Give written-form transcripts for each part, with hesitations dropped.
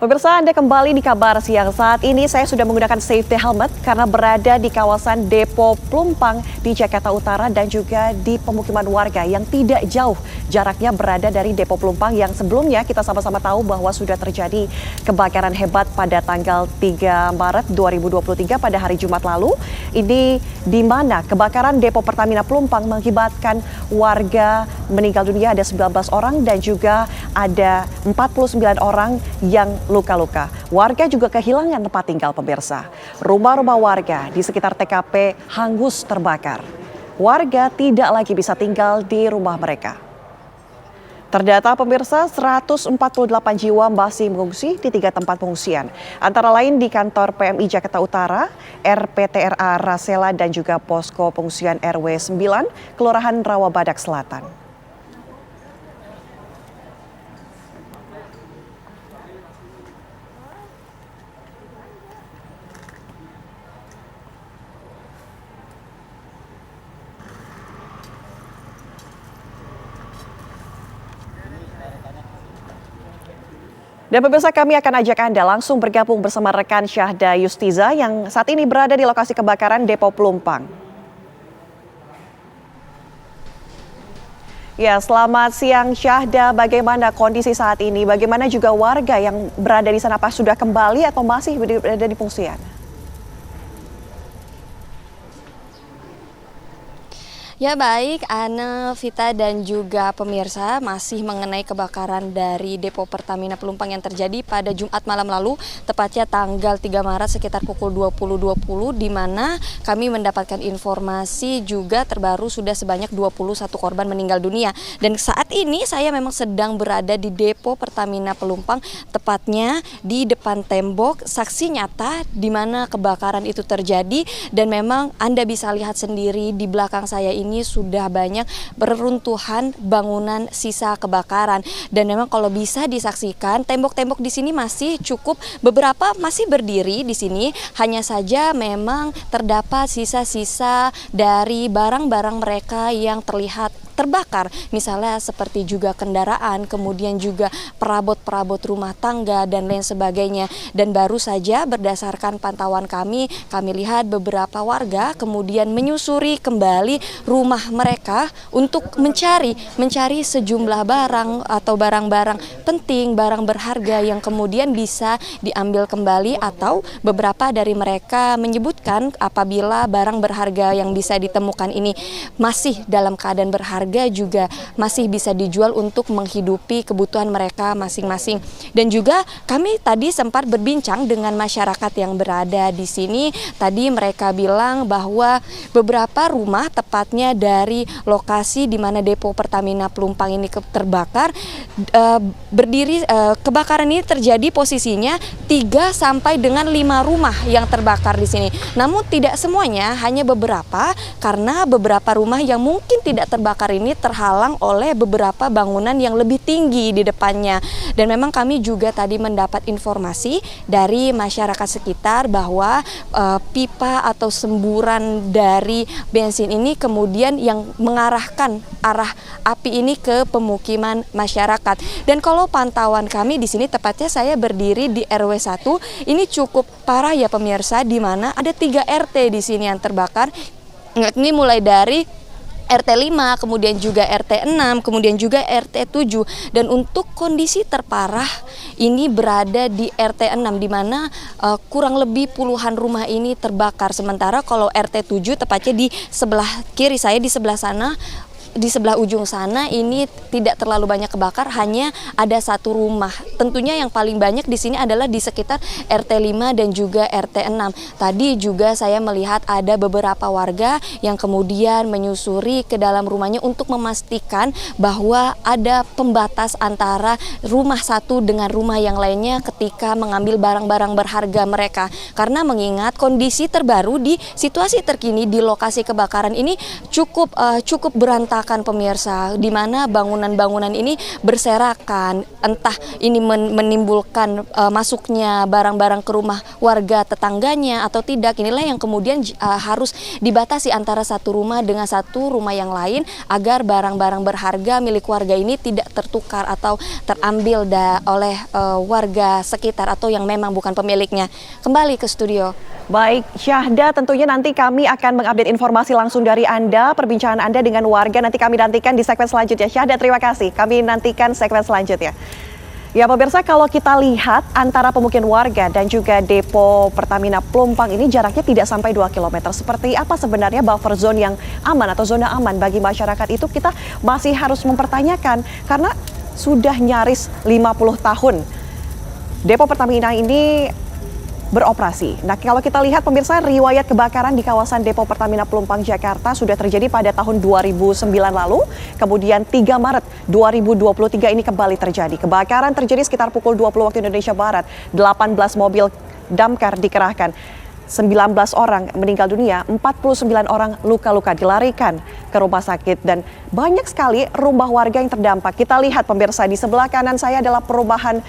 Pemirsa, Anda kembali di Kabar Siang. Saat ini saya sudah menggunakan safety helmet karena berada di kawasan Depo Pelumpang di Jakarta Utara dan juga di pemukiman warga yang tidak jauh jaraknya berada dari Depo Pelumpang yang sebelumnya kita sama-sama tahu bahwa sudah terjadi kebakaran hebat pada tanggal 3 Maret 2023 pada hari Jumat lalu. Ini di mana kebakaran Depo Pertamina Pelumpang mengakibatkan warga meninggal dunia, ada 19 orang dan juga ada 49 orang yang luka-luka. Warga juga kehilangan tempat tinggal, pemirsa. Rumah-rumah warga di sekitar TKP hangus terbakar. Warga tidak lagi bisa tinggal di rumah mereka. Terdata pemirsa 148 jiwa masih mengungsi di 3 tempat pengungsian. Antara lain di kantor PMI Jakarta Utara, RPTRA Rasela dan juga posko pengungsian RW 9, Kelurahan Rawabadak Selatan. Dan pemirsa, kami akan ajak Anda langsung bergabung bersama rekan Syahda Yustiza yang saat ini berada di lokasi kebakaran Depo Pelumpang. Ya, selamat siang Syahda, bagaimana kondisi saat ini? Bagaimana juga warga yang berada di sana, apa sudah kembali atau masih berada di pengungsian? Ya baik, Ana, Vita dan juga pemirsa, masih mengenai kebakaran dari Depo Pertamina Pelumpang yang terjadi pada Jumat malam lalu, tepatnya tanggal 3 Maret sekitar pukul 20.20, di mana kami mendapatkan informasi juga terbaru sudah sebanyak 21 korban meninggal dunia. Dan saat ini saya memang sedang berada di Depo Pertamina Pelumpang, tepatnya di depan tembok saksi nyata di mana kebakaran itu terjadi, dan memang Anda bisa lihat sendiri di belakang saya ini sudah banyak beruntuhan bangunan sisa kebakaran, dan memang kalau bisa disaksikan tembok-tembok di sini masih cukup, beberapa masih berdiri di sini, hanya saja memang terdapat sisa-sisa dari barang-barang mereka yang terlihat terbakar, misalnya seperti juga kendaraan, kemudian juga perabot-perabot rumah tangga dan lain sebagainya. Dan baru saja berdasarkan pantauan kami lihat beberapa warga kemudian menyusuri kembali rumah mereka untuk mencari sejumlah barang atau barang-barang penting, barang berharga yang kemudian bisa diambil kembali, atau beberapa dari mereka menyebutkan apabila barang berharga yang bisa ditemukan ini masih dalam keadaan berharga juga masih bisa dijual untuk menghidupi kebutuhan mereka masing-masing. Dan juga kami tadi sempat berbincang dengan masyarakat yang berada di sini. Tadi mereka bilang bahwa beberapa rumah, tepatnya dari lokasi di mana Depo Pertamina Pelumpang ini terbakar, kebakaran ini terjadi posisinya 3 sampai dengan 5 rumah yang terbakar di sini. Namun tidak semuanya, hanya beberapa, karena beberapa rumah yang mungkin tidak terbakar ini terhalang oleh beberapa bangunan yang lebih tinggi di depannya. Dan memang kami juga tadi mendapat informasi dari masyarakat sekitar bahwa pipa atau semburan dari bensin ini kemudian yang mengarahkan arah api ini ke pemukiman masyarakat. Dan kalau pantauan kami di sini, tepatnya saya berdiri di RW 1, ini cukup parah ya pemirsa, di mana ada 3 RT di sini yang terbakar. Ini mulai dari RT 5, kemudian juga RT 6, kemudian juga RT 7. Dan untuk kondisi terparah ini berada di RT 6, di mana kurang lebih puluhan rumah ini terbakar. Sementara kalau RT 7 tepatnya di sebelah kiri saya, di sebelah sana, di sebelah ujung sana ini tidak terlalu banyak kebakar, hanya ada 1 rumah. Tentunya yang paling banyak di sini adalah di sekitar RT 5 dan juga RT 6. Tadi juga saya melihat ada beberapa warga yang kemudian menyusuri ke dalam rumahnya untuk memastikan bahwa ada pembatas antara rumah satu dengan rumah yang lainnya ketika mengambil barang-barang berharga mereka. Karena mengingat kondisi terbaru di situasi terkini di lokasi kebakaran ini cukup berantakan berantakan pemirsa, di mana bangunan-bangunan ini berserakan, entah ini menimbulkan masuknya barang-barang ke rumah warga tetangganya atau tidak. Inilah yang kemudian harus dibatasi antara satu rumah dengan satu rumah yang lain agar barang-barang berharga milik warga ini tidak tertukar atau terambil oleh warga sekitar atau yang memang bukan pemiliknya. Kembali ke studio. Baik, Syahda, tentunya nanti kami akan mengupdate informasi langsung dari Anda, perbincangan Anda dengan warga, nanti kami nantikan di segmen selanjutnya. Syahda, terima kasih. Kami nantikan segmen selanjutnya. Ya pemirsa, kalau kita lihat antara pemukiman warga dan juga depo Pertamina Pelumpang ini jaraknya tidak sampai 2 km. Seperti apa sebenarnya buffer zone yang aman atau zona aman bagi masyarakat itu kita masih harus mempertanyakan karena sudah nyaris 50 tahun depo Pertamina ini beroperasi. Nah, kalau kita lihat pemirsa, riwayat kebakaran di kawasan depo Pertamina Pelumpang Jakarta sudah terjadi pada tahun 2009 lalu. Kemudian 3 Maret 2023 ini kembali terjadi. Kebakaran terjadi sekitar pukul 20 waktu Indonesia Barat. 18 mobil damkar dikerahkan. 19 orang meninggal dunia, 49 orang luka-luka dilarikan ke rumah sakit dan banyak sekali rumah warga yang terdampak. Kita lihat pemirsa, di sebelah kanan saya adalah perumahan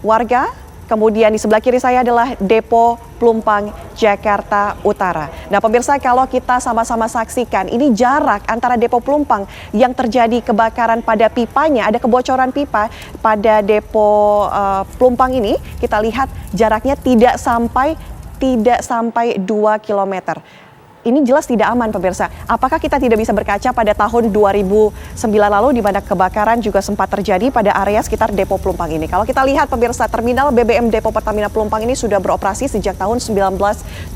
warga. Kemudian di sebelah kiri saya adalah depo Pelumpang Jakarta Utara. Nah pemirsa, kalau kita sama-sama saksikan ini jarak antara depo Pelumpang yang terjadi kebakaran pada pipanya, ada kebocoran pipa pada depo Pelumpang ini, kita lihat jaraknya tidak sampai 2 km. Ini jelas tidak aman pemirsa. Apakah kita tidak bisa berkaca pada tahun 2009 lalu di mana kebakaran juga sempat terjadi pada area sekitar depo Pelumpang ini. Kalau kita lihat pemirsa, terminal BBM depo Pertamina Pelumpang ini sudah beroperasi sejak tahun 1974.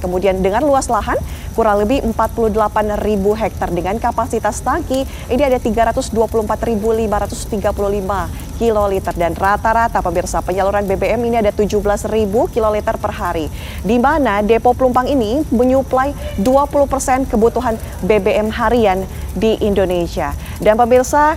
Kemudian dengan luas lahan kurang lebih 48.000 hektar dengan kapasitas tangki ini ada 324.535 kiloliter dan rata-rata pemirsa penyaluran BBM ini ada 17.000 kiloliter per hari. Di mana depo Pelumpang ini menyuplai 20% kebutuhan BBM harian di Indonesia. Dan pemirsa,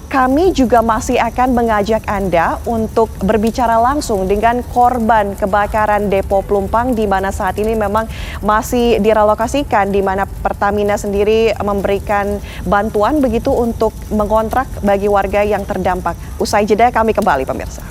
kami juga masih akan mengajak Anda untuk berbicara langsung dengan korban kebakaran depo Pelumpang di mana saat ini memang masih direlokasikan, di mana Pertamina sendiri memberikan bantuan begitu untuk mengontrak bagi warga yang terdampak. Usai jeda kami kembali pemirsa.